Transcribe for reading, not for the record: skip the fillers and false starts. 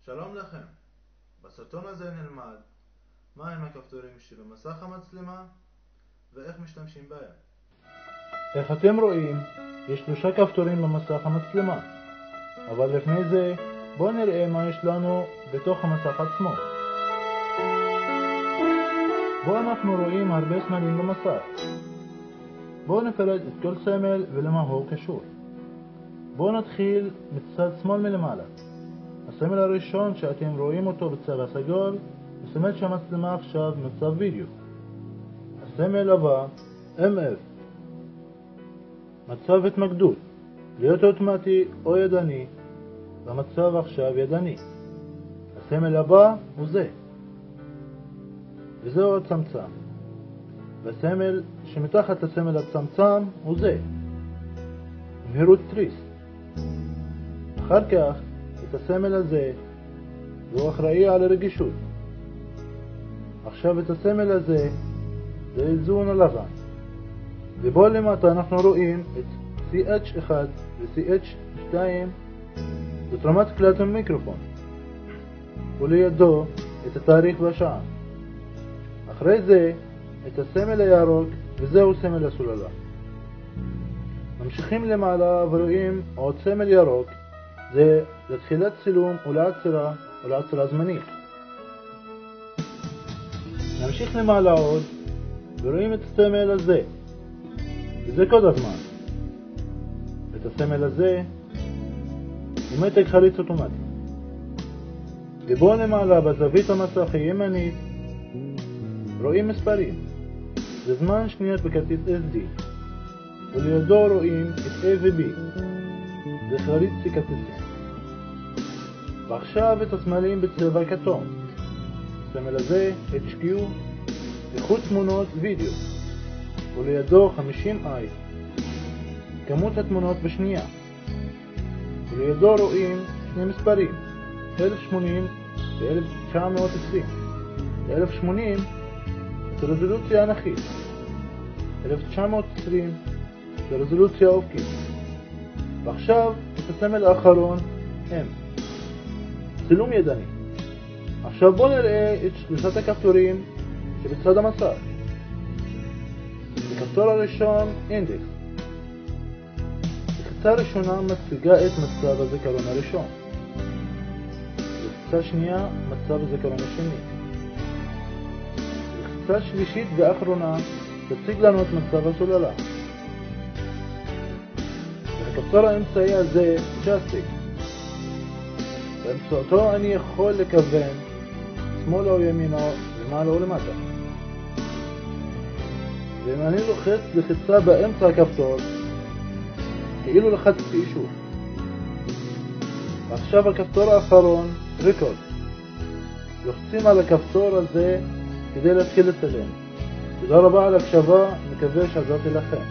שלום לכם. בסרטון הזה נלמד מהם הכפתורים שבמסך המצלמה ואיך משתמשים בהם. איך אתם רואים, יש 3 כפתורים במסך המצלמה. אבל לפני זה, בואו נראה מה יש לנו בתוך המסך עצמו. בו אנחנו רואים הרבה סמלים במסך. בואו נפרט את כל סמל ולמה הוא קשור. בואו נתחיל מצד שמאל מלמעלה. הסמל הראשון שאתם רואים אותו בצבע סגול, מסמל שהמצלמה עכשיו במצב וידאו. הסמל הבא, MF, מצב התמקדות, להיות אוטומטי או ידני, במצב עכשיו ידני. הסמל הבא הוא זה, וזהו הצמצם. והסמל שמתחת לסמל הצמצם הוא זה, מהירות תריס. אחר כך את הסמל הזה, והוא אחראי על הרגישות. עכשיו את הסמל הזה, זה איזון הלבן. ובו למטה אנחנו רואים את CH1 ו-CH2, זאת רמת קלט המיקרופון, ולידו את התאריך והשעה. אחרי זה את הסמל הירוק, וזהו סמל הסוללה. ממשיכים למעלה ורואים עוד סמל ירוק, זה לתחילת צילום ולעצירה זמנית. נמשיך למעלה עוד ורואים את הסמל הזה, וזה קוד הזמן. את הסמל הזה הוא מתג חריץ אוטומטי. ובו למעלה בזווית המסך הימנית רואים מספרים, זה זמן שניות בכרטיס SD, ולידו רואים את A ו-B, זה חריץ כרטיסים. ועכשיו את הסמלים בצבע כתום, הסמל הזה HQ, איכות תמונות וידאו, ולידו 50i, כמות התמונות בשנייה, ולידו רואים שני מספרים, 1080 ו-1920. 1080 זה רזולוציה אנכית, 1920 זה רזולוציה אופקית. ועכשיו את הסמל האחרון M, צילום ידני. עכשיו בואו נראה את 3 הכפתורים שבצד המסך. הכפתור הראשון אינדקס. הקבוצה הראשונה מציגה את מצב הזיכרון הראשון. הקבוצה השנייה מצב הזיכרון השני. הקבוצה שלישית ואחרונה תציג לנו את מצב הסוללה. והכפתור האמצעי הזה ג'אסטיק. באמצעותו אני יכול לכוון שמאלה או ימינה למעלה או למטה. ואם אני לוחץ לחיצה באמצע הכפתור, כאילו לחצתי אישור. ועכשיו הכפתור האחרון, ריקורד. לוחצים על הכפתור הזה כדי להתחיל לצלם. תודה רבה על הקשבה, מקווה שעזרתי לכם.